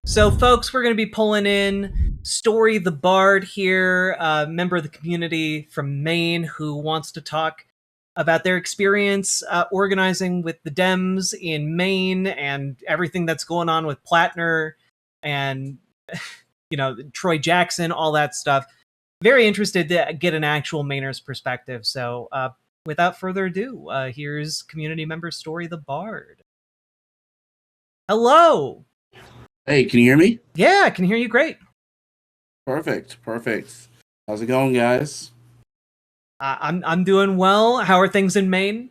So, folks, we're going to be pulling in Story the Bard here, a member of the community from Maine who wants to talk about their experience organizing with the Dems in Maine and everything that's going on with Plattner and, Troy Jackson, all that stuff. Very interested to get an actual Mainer's perspective. So, without further ado, here's community member Story the Bard. Hello! Hey, can you hear me? Yeah, I can hear you great. Perfect. How's it going, guys? I'm doing well. How are things in Maine?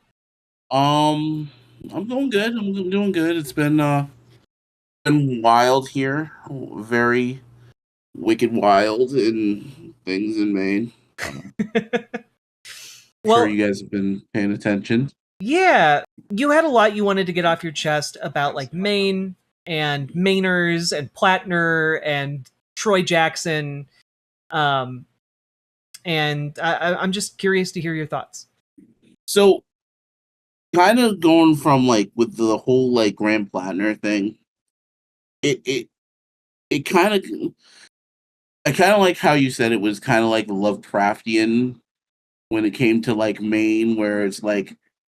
Um, I'm doing good. I'm doing good. It's been wild here, very wicked wild in things in Maine. Sure, Well, you guys have been paying attention. yeah, you had a lot you wanted to get off your chest about like Maine and Mainers and Plattner and Troy Jackson. Um, and I'm just curious to hear your thoughts. So, kind of going from like with the whole like Graham Plattner thing, it it it kind of I kind of like how you said it was kind of like Lovecraftian when it came to like Maine, where it's like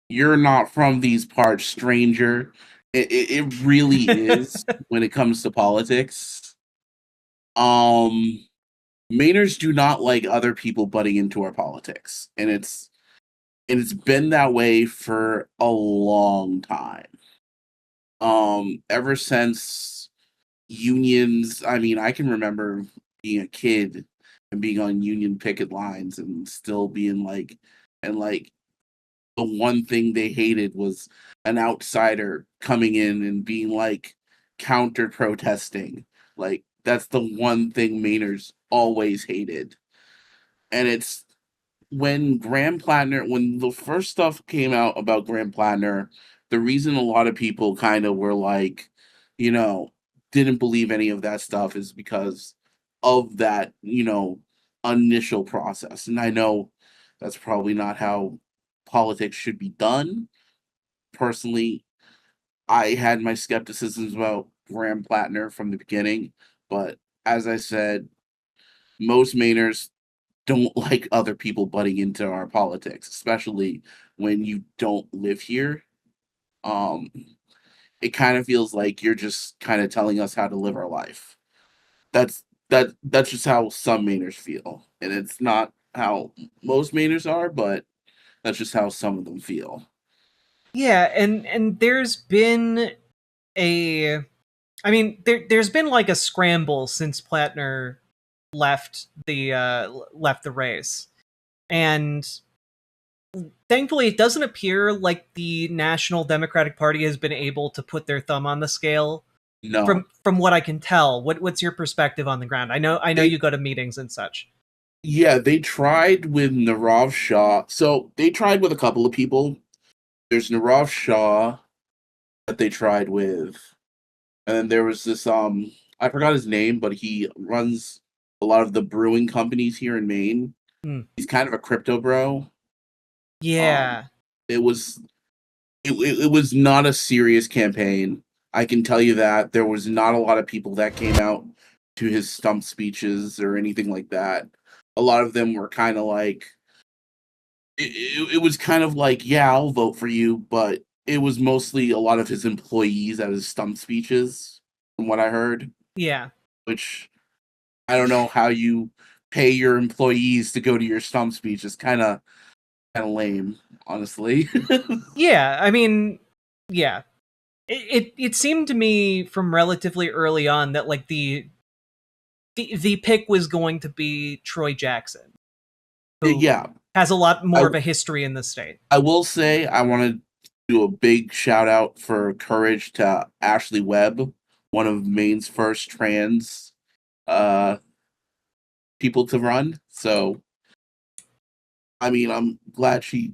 you're not from these parts, stranger. It really is when it comes to politics. Um, Mainers do not like other people butting into our politics, and it's been that way for a long time. Ever since unions, I mean, I can remember being a kid and being on union picket lines and still being like, and like the one thing they hated was an outsider coming in and being like counter protesting. Like that's the one thing Mainers always hated. And it's when the first stuff came out about Graham Plattner, the reason a lot of people kind of were like, you know, didn't believe any of that stuff is because of that, initial process. And I know that's probably not how politics should be done. Personally, I had my skepticisms about Graham Plattner from the beginning, but as I said, most Mainers don't like other people butting into our politics, especially when you don't live here. Um, it kind of feels like you're just kind of telling us how to live our life. That's just how some Mainers feel, and it's not how most Mainers are, but that's just how some of them feel. Yeah, and there's been a there's been like a scramble since Plattner left the race. And thankfully it doesn't appear like the National Democratic Party has been able to put their thumb on the scale No, from what I can tell. What's your perspective on the ground? I know they you go to meetings and such. yeah, they tried with Narav Shah. So they tried with a couple of people. There's Narav Shah that they tried with. And then there was this I forgot his name, but he runs a lot of the brewing companies here in Maine. Hmm. He's kind of a crypto bro. Um Yeah. it was it was not a serious campaign. I can tell you that there was not a lot of people that came out to his stump speeches or anything like that. A lot of them were kind of like it was kind of like, yeah, I'll vote for you, but it was mostly a lot of his employees at his stump speeches, from what I heard, Yeah. which I don't know how you pay your employees to go to your stump speech. It's kind of lame, honestly. Yeah. Yeah. It seemed to me from relatively early on that like the pick was going to be Troy Jackson, who Yeah, has a lot I more of a history in the state. I will say I want to do a big shout out for courage to Ashley Webb, one of Maine's first trans uh people to run. So I mean, I'm glad she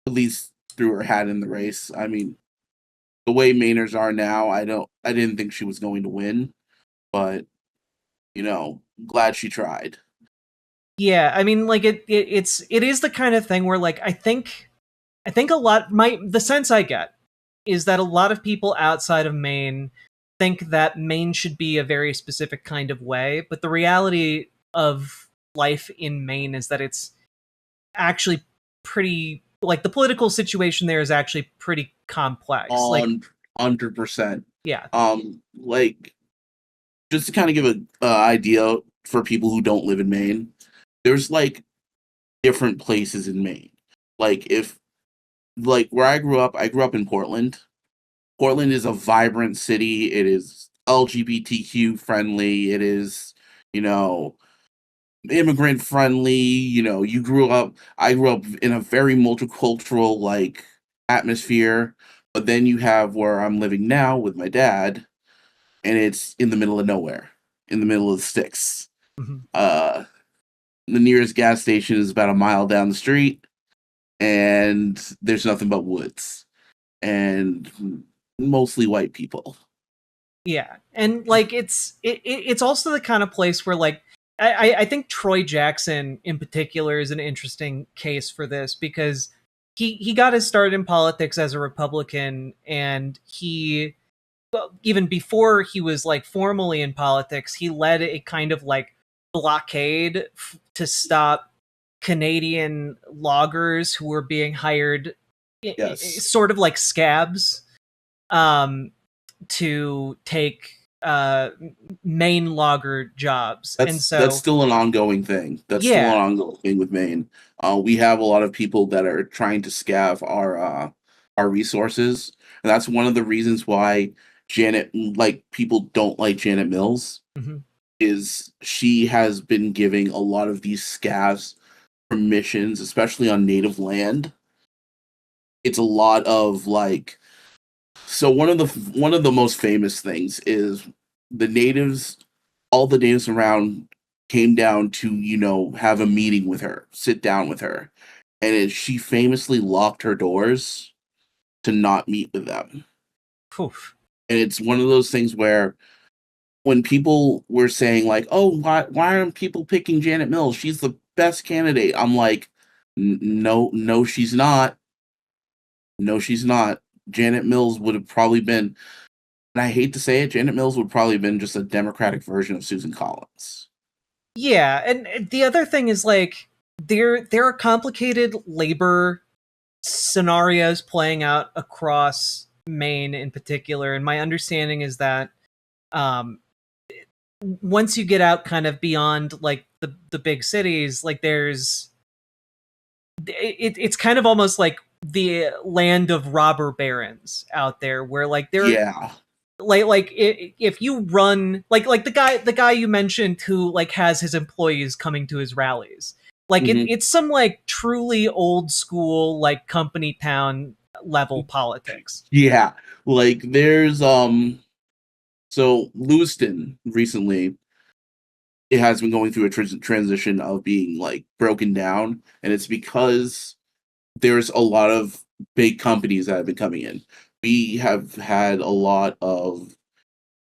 at least threw her hat in the race. I mean, the way Mainers are now, I didn't think she was going to win, but glad she tried. Yeah, like it is the kind of thing where like I think a lot my the sense I get is that a lot of people outside of Maine think that Maine should be a very specific kind of way, but the reality of life in Maine is that it's actually pretty, like, the political situation there is actually pretty complex. Like, On 100%. yeah. Like, just to kind of give an idea for people who don't live in Maine, there's like different places in Maine. Like if like where I grew up in Portland. Portland is a vibrant city. It is LGBTQ friendly. It is, you know, immigrant friendly. I grew up in a very multicultural like atmosphere. But then you have where I'm living now with my dad, and it's in the middle of nowhere, in the middle of the sticks. Mhm. Uh, the nearest gas station is about a mile down the street, and there's nothing but woods and mostly white people. Yeah, and like it's also the kind of place where, like, I think Troy Jackson in particular is an interesting case for this, because he got his start in politics as a Republican, and he, well, even before he was like formally in politics, he led a kind of like blockade to stop Canadian loggers who were being hired, Yes. sort of like scabs, um, to take Maine logger jobs. And That's so, still an ongoing thing. That's still an yeah. ongoing thing with Maine. We have a lot of people that are trying to scav our resources, and that's one of the reasons why people don't like Janet Mills, Mhm. is she has been giving a lot of these scavs permissions, especially on native land. It's a lot of like, so one of the most famous things is the natives, all the natives around came down to, have a meeting with her, sit down with her. She famously locked her doors to not meet with them. Poof. And it's one of those things where when people were saying like, "Oh, why aren't people picking Janet Mills? She's the best candidate." I'm like, No, no, she's not. No, she's not. Janet Mills would have probably been, and I hate to say it, Janet Mills would probably have been just a Democratic version of Susan Collins. Yeah, and the other thing is, like, there are complicated labor scenarios playing out across Maine in particular, and my understanding is that, um, once you get out kind of beyond like the big cities, like it's kind of almost like the land of robber barons out there, where like there, Yeah. if you run like the guy you mentioned who like has his employees coming to his rallies, like Hmm. it's some like truly old school like company town level politics. Yeah. Like there's so Lewiston recently, it has been going through a transition of being like broken down, and it's because there's a lot of big companies that have been coming in. We have had a lot of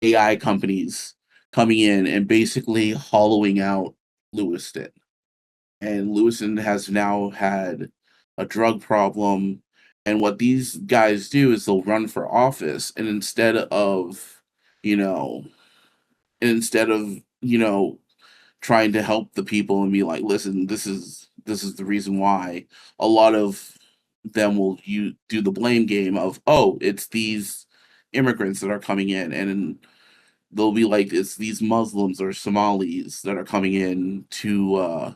AI companies coming in and basically hollowing out Lewiston. And Lewiston has now had a drug problem. And what these guys do is they'll run for office, and you know, instead of, trying to help the people and be like, listen, this is the reason why, a lot of them will do the blame game of, oh, it's these immigrants that are coming in, and they'll be like, it's these Muslims or Somalis that are coming in to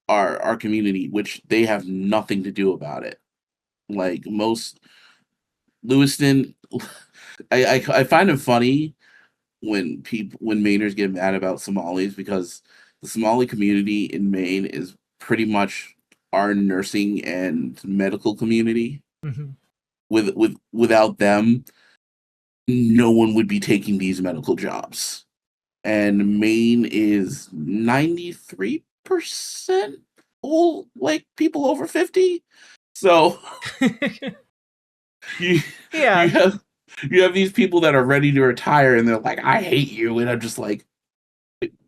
our community, which they have nothing to do about it. Like most Lewiston, I find it funny when Mainers get mad about Somalis, because the Somali community in Maine is pretty much our nursing and medical community. Mhm. Without them, no one would be taking these medical jobs. And Maine is 93% old, like people over 50. So you you Yeah. have you have these people that are ready to retire, and they're like, I hate you. And I'm just like,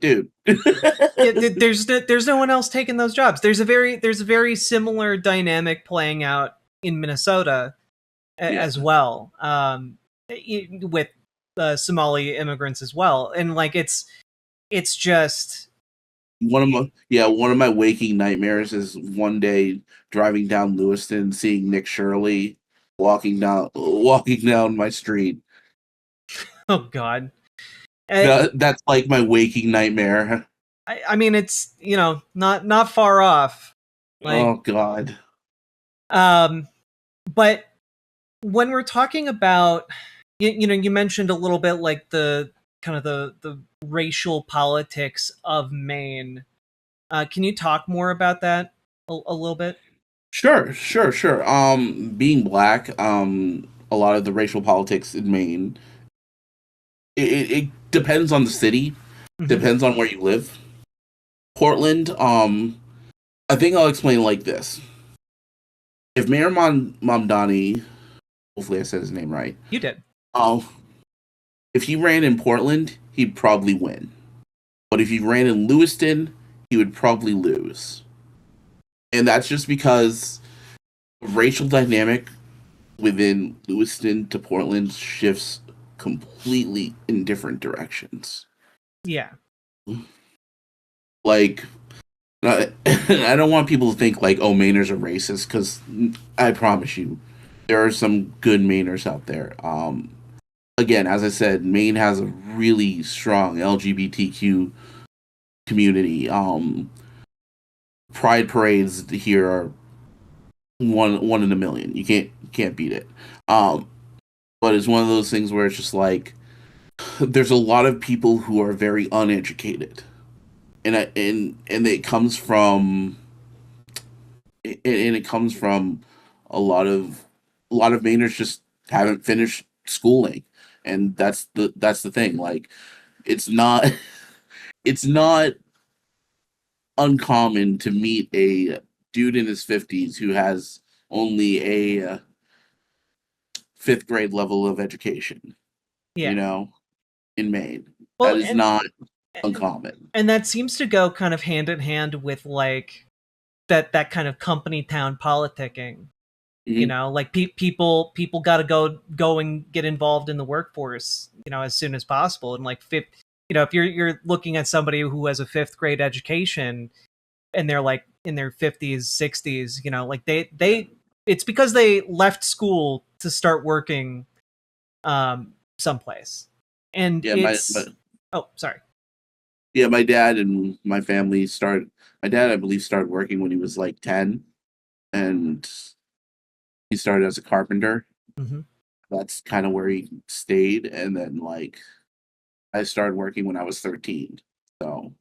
dude. Yeah, there's no one else taking those jobs. There's a very similar dynamic playing out in Minnesota Yeah. as well, with Somali immigrants as well, and like it's just one of my waking nightmares is one day driving down Lewiston, seeing Nick Shirley walking down my street. oh god. Uh, That's like my waking nightmare. I mean, it's not far off. Like, Oh God. um, but when we're talking about, you mentioned a little bit like the kind of the racial politics of Maine. Can you talk more about that a little bit? Sure, sure, sure. Being black, a lot of the racial politics in Maine, it depends on the city, Hmm. depends on where you live. Portland, I think I'll explain it like this. If Mayor Mamdani, hopefully I said his name right, You did. um, if he ran in Portland, he'd probably win. But if he ran in Lewiston, he would probably lose. And that's just because racial dynamic within Lewiston to Portland shifts completely in different directions. Yeah. Like, I don't want people to think like, oh, Mainers are racist, because I promise you, there are some good Mainers out there. Again, as I said, Maine has a really strong LGBTQ community. Pride parades here are one in a million. You can't beat it. Um, but it's one of those things where it's just like there's a lot of people who are very uneducated, and it comes from a lot of Mainers just haven't finished schooling, and that's the thing. Like, it's not it's not uncommon to meet a dude in his 50s who has only a fifth grade level of education, you Yeah. know, in Maine. That Well, is not uncommon. and that seems to go kind of hand in hand with like that kind of company town politicking. Hmm. Like people got to go and get involved in the workforce, as soon as possible. And like if you're looking at somebody who has a fifth grade education and they're like in their 50s 60s, like they it's because they left school to start working someplace. And Yeah, it's oh, sorry. my dad and my family started. My dad, I believe, started working when he was like 10, and he started as a carpenter. Hmm. That's kind of where he stayed, and then like I started working when I was 13. So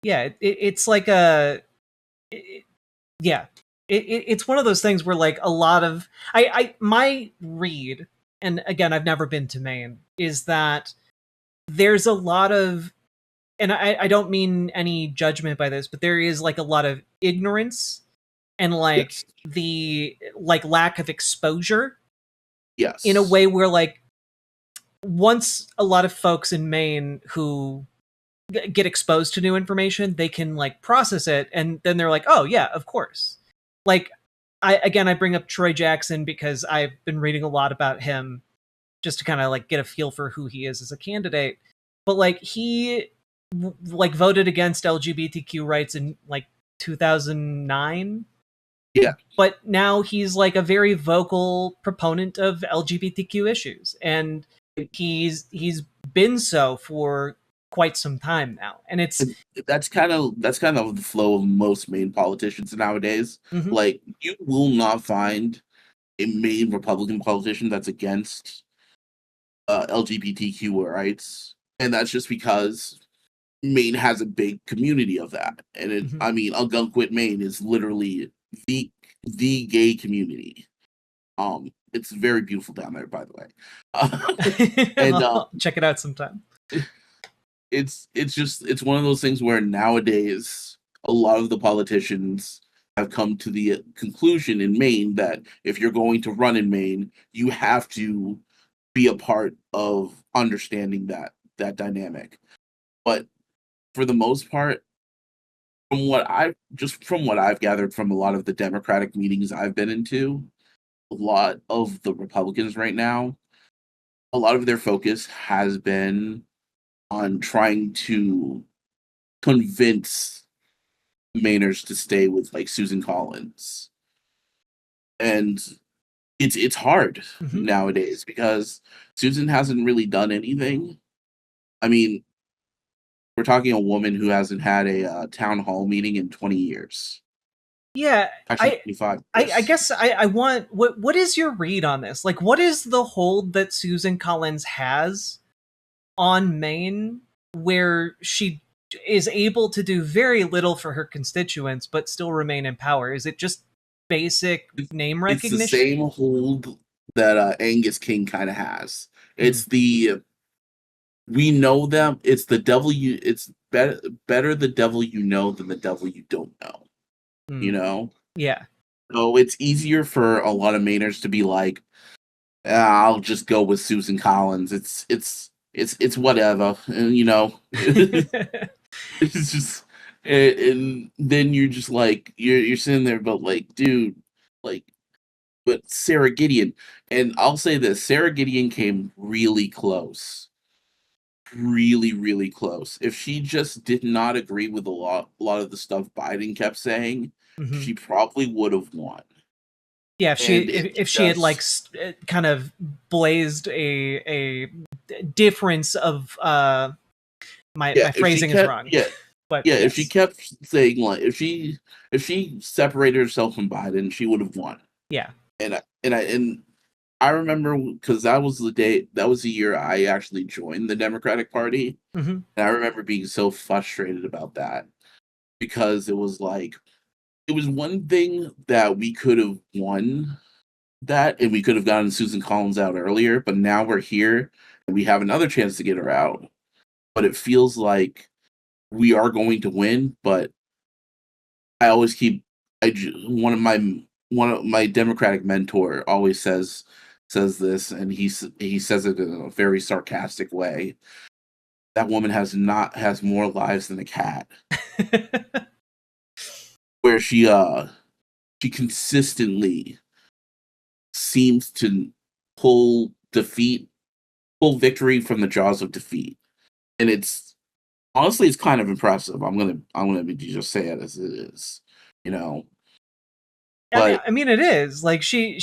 Yeah, it's like it, yeah, it's one of those things where like a lot of my read, and again, I've never been to Maine, is that there's a lot of, and I don't mean any judgment by this, but there is like a lot of ignorance and like yes, the like lack of exposure in a yes, way where like once a lot of folks in Maine who get exposed to new information, they can like process it, and then they're like, oh yeah, of course. Like, I bring up Troy Jackson because I've been reading a lot about him just to kind of like get a feel for who he is as a candidate. But like he like voted against LGBTQ rights in like 2009, yeah. but now he's like a very vocal proponent of LGBTQ issues, and he's been so for quite some time now. And it's That's kind of the flow of most Maine politicians nowadays. mhm. Like, you will not find a Maine Republican politician that's against LGBTQ rights, and that's just because Maine has a big community of that. And Mhm. I mean, Algonquin, Maine is literally the gay community. It's very beautiful down there, by the way. And I'll check it out sometime. it's one of those things where nowadays a lot of the politicians have come to the conclusion in Maine that if you're going to run in Maine, you have to be a part of understanding that dynamic. But for the most part, from what I've gathered from a lot of the Democratic meetings I've been into, a lot of the Republicans right now a lot of their focus has been on trying to convince Mainers to stay with like Susan Collins. And it's hard Hmm. nowadays because Susan hasn't really done anything. I mean, we're talking a woman who hasn't had a town hall meeting in 20 years. Yeah, Actually, I 25 I years. guess I want what is your read on this? Like, what is the hold that Susan Collins has on Maine, where she is able to do very little for her constituents but still remain in power? Is it just basic name It's the recognition? same hold that Angus King kind of has. Mm, It's the we know them. It's the devil you. It's better the devil you know than the devil you don't know. You mm, know. yeah. So it's easier for a lot of Mainers to be like, "Ah, I'll just go with Susan Collins. It's whatever, and you know, it's just, and then you're just like you're sitting there, but like, dude, like, but Sarah Gideon, and I'll say this: Sarah Gideon came really close, really, really close. If she just did not agree with a lot of the stuff Biden kept saying, Hmm. she probably would have won. Yeah, And if it's she had like just kind of blazed a difference of yeah, my if she phrasing is kept wrong, yeah, but yeah, if she yes, kept saying like if she separated herself from Biden, she would have won. yeah. And I remember because that was the year I actually joined the Democratic Party, Hmm. and I remember being so frustrated about that because it was like it was one thing that we could have won that and we could have gotten Susan Collins out earlier, but now we're here and we have another chance to get her out. But it feels like we are going to win, but I always keep one of my Democratic mentor always says this, and he says it in a very sarcastic way. That woman has more lives than a cat. Where she consistently seems to pull defeat, pull victory from the jaws of defeat, and it's honestly it's kind of impressive. I'm gonna just say it as it is, you know. But I mean, it is like it's she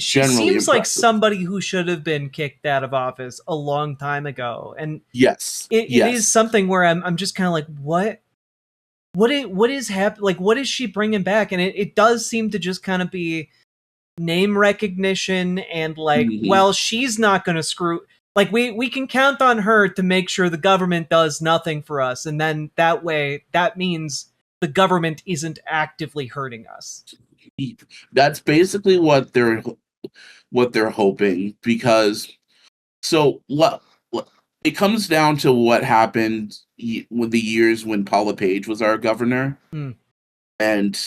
generally seems like impressive. somebody who should have been kicked out of office a long time ago, and Yes, it is yes. something where I'm just kind of like, what is happening? Like, what is she bringing back? And it does seem to just kind of be name recognition and like, Hmm. well, she's not going to screw. Like, we can count on her to make sure the government does nothing for us, and then that way that means the government isn't actively hurting us. That's basically what they're hoping because so it comes down to what happened with the years when Paula Page was our governor, Hmm. and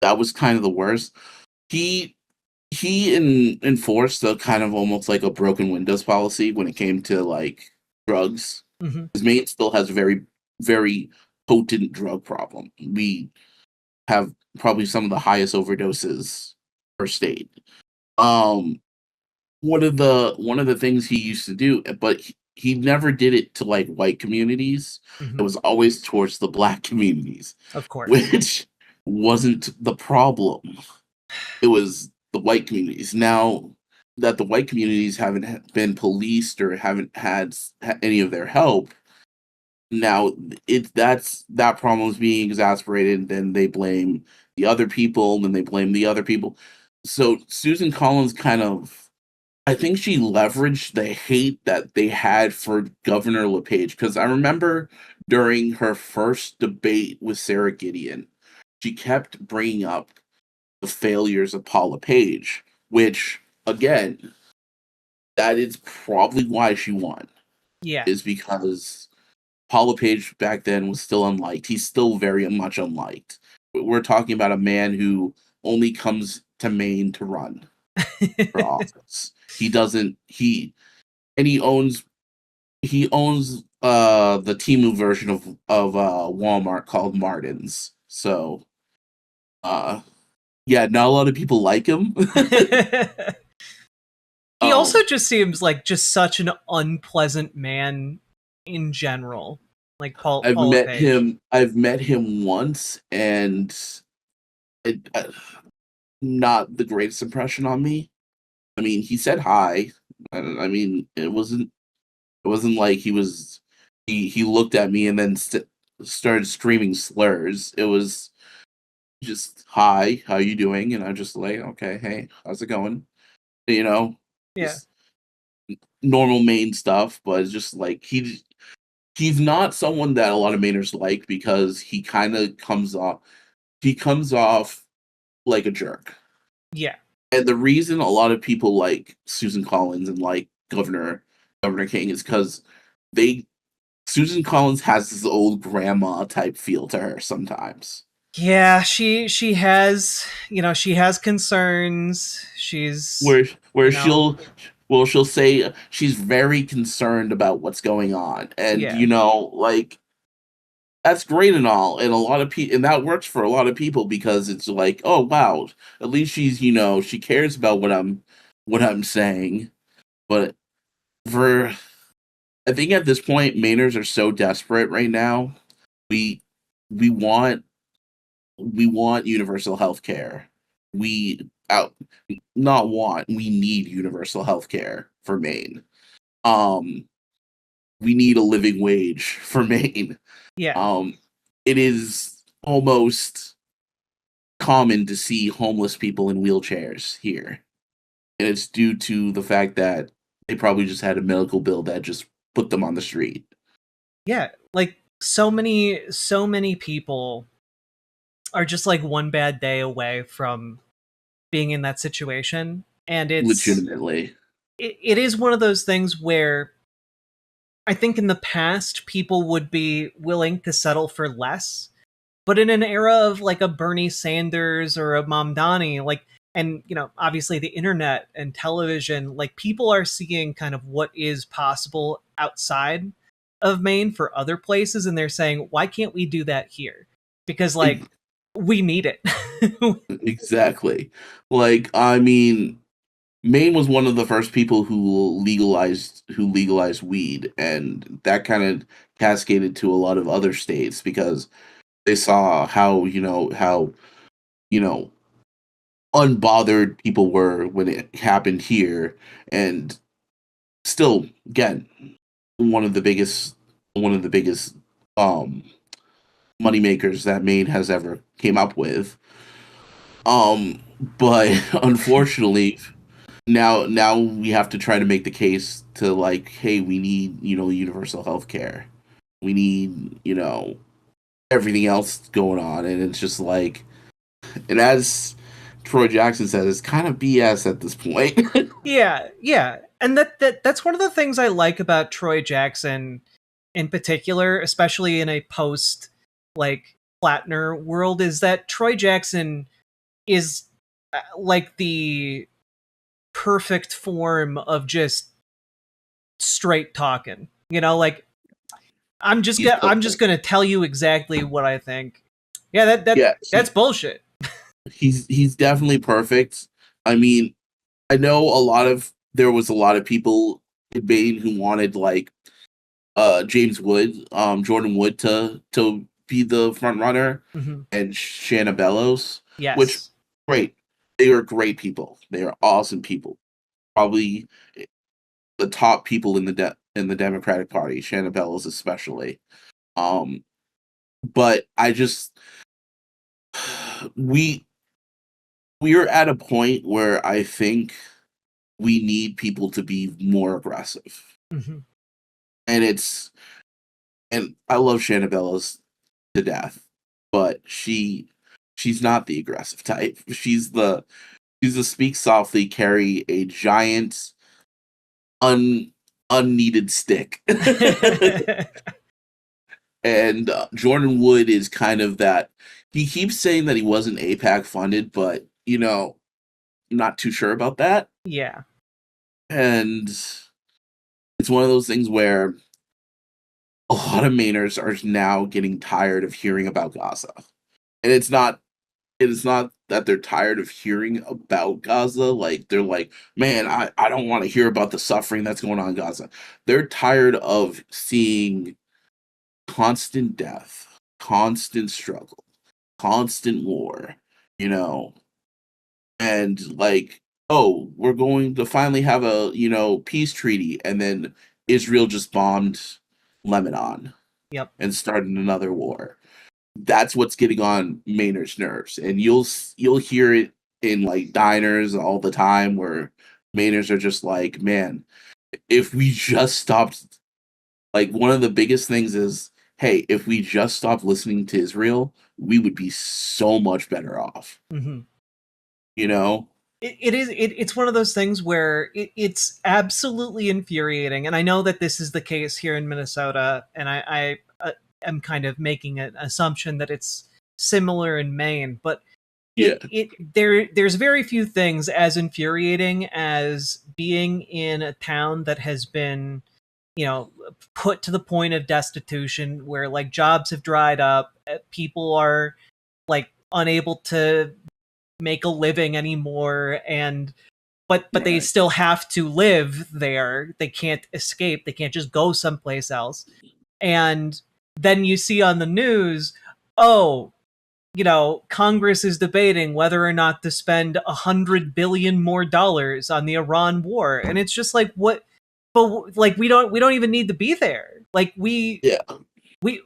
that was kind of the worst. He enforced a kind of almost like a broken windows policy when it came to like drugs. Hmm. Because Maine still has a very very potent drug problem. We have probably some of the highest overdoses per state. Um, one of the things he used to do, but he never did it to like white communities. It Hmm. was always towards the black communities, Of course. which wasn't the problem. It was the white communities. Now that the white communities haven't been policed or haven't had any of their help, now that problem is being exasperated. Then they blame the other people, then they blame the other people. So Susan Collins kind of I think she leveraged the hate that they had for Governor LePage because I remember during her first debate with Sarah Gideon, she kept bringing up the failures of Paula Page, which again, that is probably why she won, Yeah. is because Paula Page back then was still unliked. He's still very much unliked. We're talking about a man who only comes to Maine to run for office. He doesn't and he owns the Temu version of Walmart called Martin's. So uh yeah, not a lot of people like him. He also Um, just seems like just such an unpleasant man in general. Like Paul LePage. I've met him once, and it, not the greatest impression on me. I mean, he said hi. I mean, it wasn't like he looked at me and then started screaming slurs. It was just hi, how you doing? And I'm just like, okay, hey, how's it going? You know, Yeah. just normal Maine stuff, but it's just like he's not someone that a lot of Mainers like because he comes off like a jerk. Yeah. And the reason a lot of people like Susan Collins and like Governor King is because they Susan Collins has this old grandma type feel to her sometimes. Yeah, she has, she has concerns. She's, Where you where know, she'll say she's very concerned about what's going on. And yeah. like that's great and all. And a lot of people and that works for a lot of people because it's like, oh wow, at least she's, she cares about what I'm saying. But for I think at this point, Mainers are so desperate right now. We we want we want universal health care. We out not want, we need universal health care for Maine. Um we need a living wage for Maine. Yeah. Um it is almost common to see homeless people in wheelchairs here. And it's due to the fact that they probably just had a medical bill that just put them on the street. Yeah. Like so many people are just like one bad day away from being in that situation. And Legitimately. it is one of those things where I think in the past people would be willing to settle for less, but in an era of like a Bernie Sanders or a Mamdani, like, and obviously the internet and television, like people are seeing kind of what is possible outside of Maine for other places, and they're saying, why can't we do that here? Because like we need it. Exactly. Like, I mean, Maine was one of the first people who legalized weed, and that kind of cascaded to a lot of other states because they saw how you know unbothered people were when it happened here, and still, again, one of the biggest um money makers that Maine has ever came up with. But unfortunately, now we have to try to make the case to like, hey, we need, universal health care. We need, everything else going on. And it's just like, and as Troy Jackson said, it's kind of BS at this point. Yeah, yeah. And that's one of the things I like about Troy Jackson in particular, especially in a post like Plattner world, is that Troy Jackson is like the perfect form of just straight talking. Like He's I'm just perfect. gonna tell you exactly what I think. Yeah, Yeah, that's bullshit. he's definitely perfect. I mean, I know there was a lot of people in Maine who wanted like James Wood, Jordan Wood to be the front runner, Hmm. and Shanna Bellows, which Yes. great. They are great people. They are awesome people. Probably the top people in in the Democratic Party, Shanna Bellows especially. Um, but I just we we're at a point where I think we need people to be more aggressive. Hmm. And I love Shanna Bellows to death, but she's not the aggressive type. She's the speak softly, carry a giant un unneeded stick. And Jordan Wood is kind of that. He keeps saying that he wasn't APAC funded, but I'm not too sure about that. Yeah. And it's one of those things where a lot of Mainers are now getting tired of hearing about Gaza, and it's not that they're tired of hearing about Gaza. Like they're like, man, I don't want to hear about the suffering that's going on in Gaza. They're tired of seeing constant death, constant struggle, constant war, you know, and like, oh, we're going to finally have a, peace treaty, and then Israel just bombed Lebanon Yep. and started another war. That's what's getting on Maynard's nerves, and you'll hear it in like diners all the time where Mainers are just like, man, if we just stopped, like one of the biggest things is, hey, if we just stopped listening to Israel, we would be so much better off. Mm-hmm. You know? It's one of those things where it's absolutely infuriating, and I know that this is the case here in Minnesota, and I am kind of making an assumption that it's similar in Maine, but Yeah. there's very few things as infuriating as being in a town that has been, put to the point of destitution, where like jobs have dried up, people are like unable to make a living anymore, and but they Right. still have to live there. They can't escape. They can't just go someplace else. And then you see on the news, oh, Congress is debating whether or not to spend $100 billion more on the Iran war, and it's just like, what? But like, we don't even need to be there. Like Yeah. we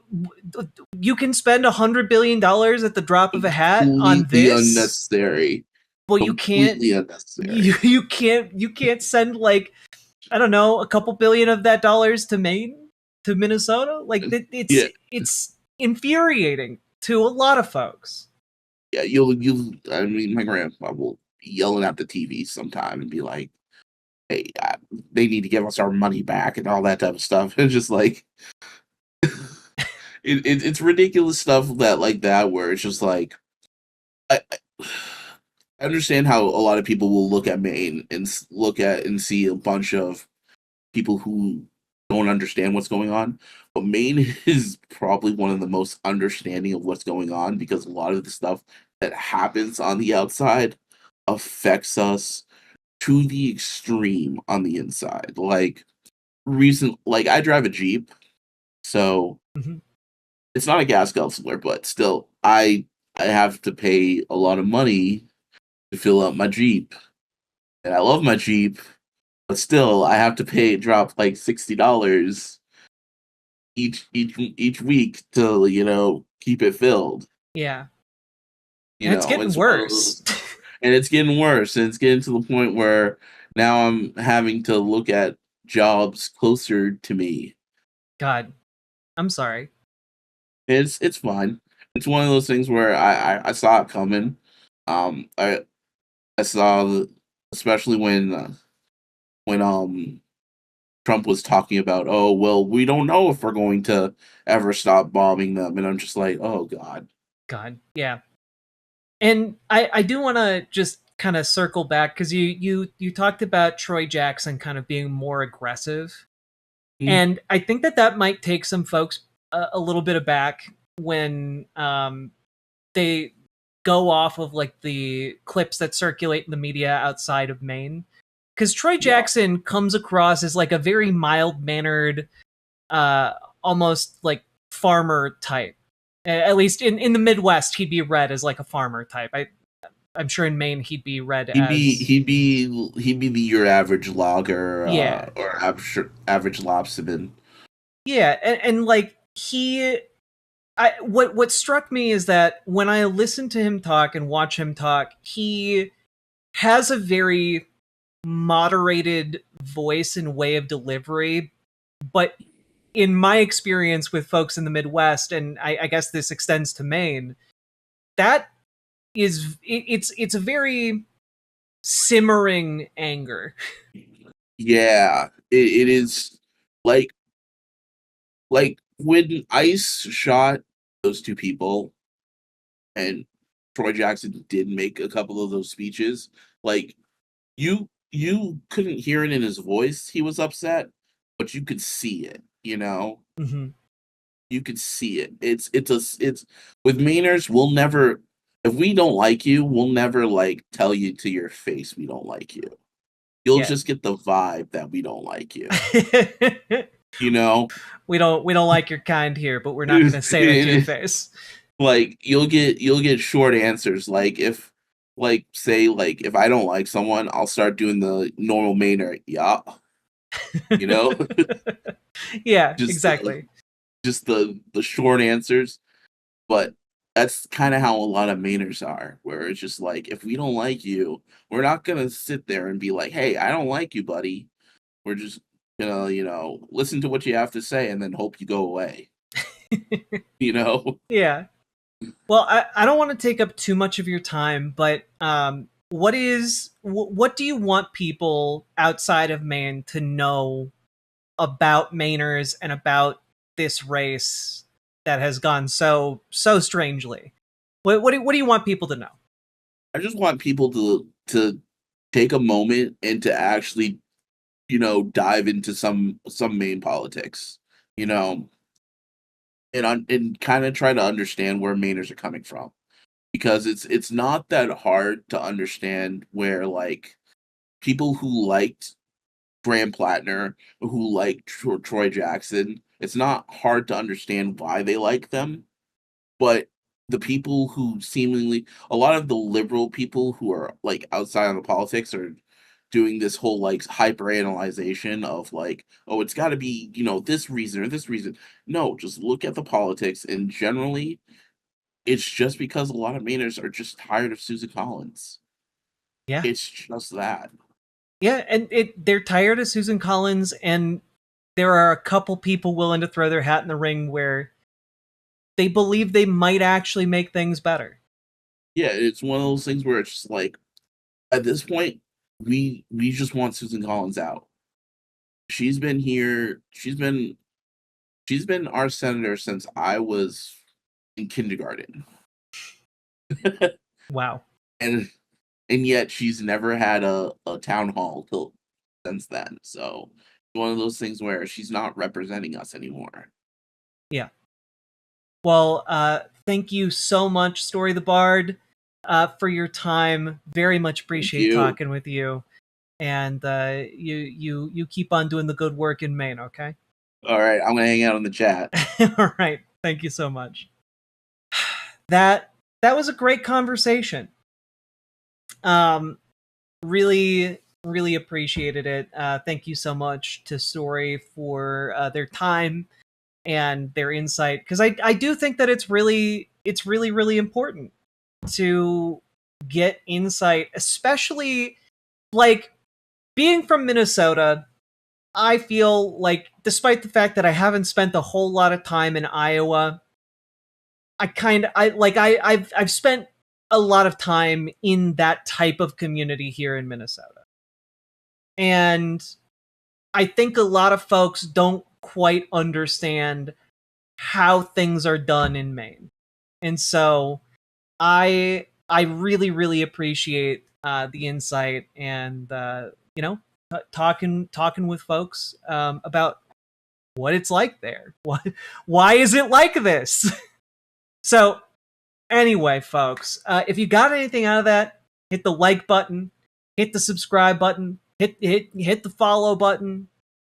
you can spend $100 billion at the drop of a hat on Completely this, unnecessary. but Completely unnecessary. you can't send, like, I don't know, a couple billion of that dollars to Maine, to Minnesota. Like Yeah. it's infuriating to a lot of folks. Yeah, you'll I mean, my grandpa will be yelling at the TV sometime and be like, "Hey, they need to give us our money back," and all that type of stuff. It's just like it's ridiculous stuff that like that where it's just like I I understand how a lot of people will look at Maine and look at and see a bunch of people who don't understand what's going on. But Maine is probably one of the most understanding of what's going on because a lot of the stuff that happens on the outside affects us to the extreme on the inside. Like I drive a Jeep, so Mhm. it's not a gas guzzler, but still I have to pay a lot of money to fill up my Jeep. And I love my Jeep, but still I have to pay drop like $60 each week to, keep it filled. Yeah, and it's getting It's one of worse. those, and it's getting worse, and it's getting to the point where now I'm having to look at jobs closer to me. God, I'm sorry. It's fine. It's one of those things where I saw it coming. Um, I I saw especially when Trump was talking about, oh well, we don't know if we're going to ever stop bombing them, and I'm just like, oh god. God, yeah. And I do want to just kind of circle back, because you talked about Troy Jackson kind of being more aggressive, Mm, and I think that might take some folks a little bit aback when they go off of like the clips that circulate in the media outside of Maine, because Troy yeah, Jackson comes across as like a very mild mannered, uh, almost like farmer type. At least in the Midwest, he'd be read as like a farmer type. I'm sure in Maine he'd be read he'd be as, your average logger, yeah, or average lobsterman. yeah, and like what struck me is that when I listen to him talk and watch him talk, he has a very moderated voice and way of delivery, but in my experience with folks in the Midwest, and I guess this extends to Maine, that it's a very simmering anger. Yeah, it is like when ICE shot those two people and Troy Jackson did make a couple of those speeches, like you couldn't hear it in his voice. He was upset, but you could see it. Hmm. You could see it. It's with Mainers. We'll never. if we don't like you, we'll never like tell you to your face we don't like you. You'll Yeah. just get the vibe that we don't like you. You know? We don't like your kind here, but we're not going to say that to your face. Like you'll get short answers. Like if like say like if I don't like someone, I'll start doing the normal Mainer, yeah. You know? Yeah, just the exactly. just the short answers. But that's kind of how a lot of Mainers are, where it's just like if we don't like you, we're not gonna sit there and be like, hey, I don't like you, buddy. We're just gonna, listen to what you have to say and then hope you go away. You know? Yeah. Well, I don't want to take up too much of your time, but what do you want people outside of Maine to know about Mainers and about this race that has gone so strangely? What do you want people to know? I just want people to take a moment and to actually, dive into some Maine politics, you know, and kind of try to understand where Mainers are coming from. Because it's not that hard to understand where like people who liked Graham Plattner, who liked Troy Jackson, it's not hard to understand why they like them. But the people who seemingly, a lot of the liberal people who are like outside of the politics are doing this whole like hyper analyzation of like, oh, it's got to be, this reason or this reason. No, just look at the politics, and generally it's just because a lot of Mainers are just tired of Susan Collins. Yeah. It's just that. Yeah, and they're tired of Susan Collins, and there are a couple people willing to throw their hat in the ring where they believe they might actually make things better. Yeah, it's one of those things where it's just like at this point, we just want Susan Collins out. She's been here. She's been our senator since I was in kindergarten, Wow. and and yet she's never had a town hall till since then. So it's one of those things where she's not representing us anymore. Yeah. Well, thank you so much, Story the Bard, for your time. Very much Thank appreciate you. talking with you. And you keep on doing the good work in Maine, okay? All right, I'm gonna hang out in the chat. All right. Thank you so much. That that was a great conversation. Um, really appreciated it. Thank you so much to Story for their time and their insight, because I do think that it's really important to get insight, especially like being from Minnesota. I feel like, despite the fact that I haven't spent a whole lot of time in Iowa, I've spent a lot of time in that type of community here in Minnesota. And I think a lot of folks don't quite understand how things are done in Maine. And so I really appreciate the insight and talking with folks about what it's like there. Why is it like this? So anyway, folks, if you got anything out of that, hit the like button, hit the subscribe button, hit the follow button,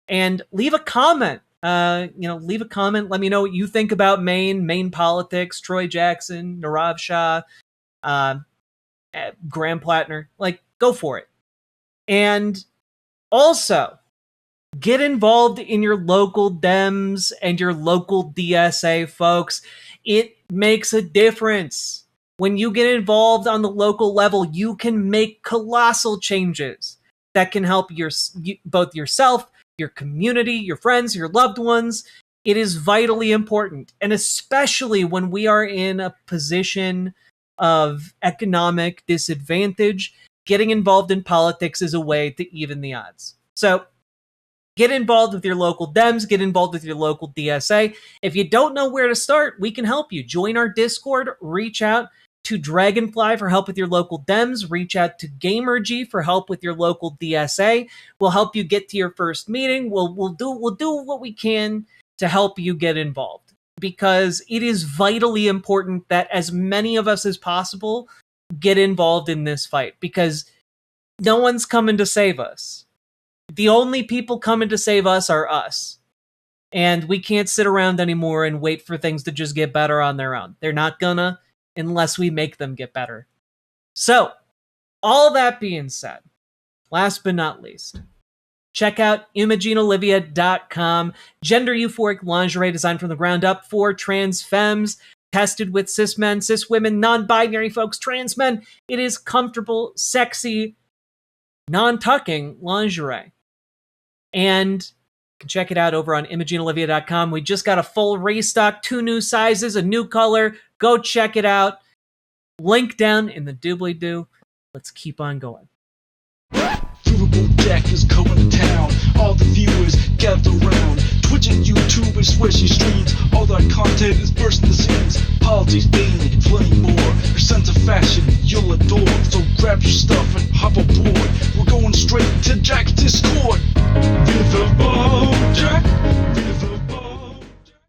and leave a comment. Leave a comment. Let me know what you think about Maine politics, Troy Jackson, Narav Shah, uh, Graham Plattner. Like, go for it. And also, get involved in your local Dems and your local DSA, folks. It makes a difference. When you get involved on the local level, you can make colossal changes that can help both yourself, your community, your friends, your loved ones. It is vitally important. And especially when we are in a position of economic disadvantage, getting involved in politics is a way to even the odds. So, get involved with your local Dems, get involved with your local DSA. If you don't know where to start, we can help you. Join our Discord, reach out to Dragonfly for help with your local Dems, reach out to GamerG for help with your local DSA. We'll help you get to your first meeting. We'll do what we can to help you get involved. because it is vitally important that as many of us as possible get involved in this fight, because no one's coming to save us. The only people coming to save us are us. And we can't sit around anymore and wait for things to just get better on their own. They're not gonna unless we make them get better. So, all that being said, last but not least, check out ImogeneOlivia.com. Gender euphoric lingerie designed from the ground up for trans femmes, tested with cis men, cis women, non-binary folks, trans men. It is comfortable, sexy, non-tucking lingerie. And you can check it out over on ImogeneOlivia.com. We just got a full restock, 2 new sizes, a new color. Go check it out. Link down in the doobly-doo. Let's keep on going. Riverboat Jack is coming to town. All the viewers gather round. Twitch and YouTube is where she streams. All that content is bursting the scenes. Politics, Maine, and plenty more. Her sense of fashion you'll adore. So grab your stuff and hop aboard. We're going straight to Jack's Discord. Riverboat Jack. Riverboat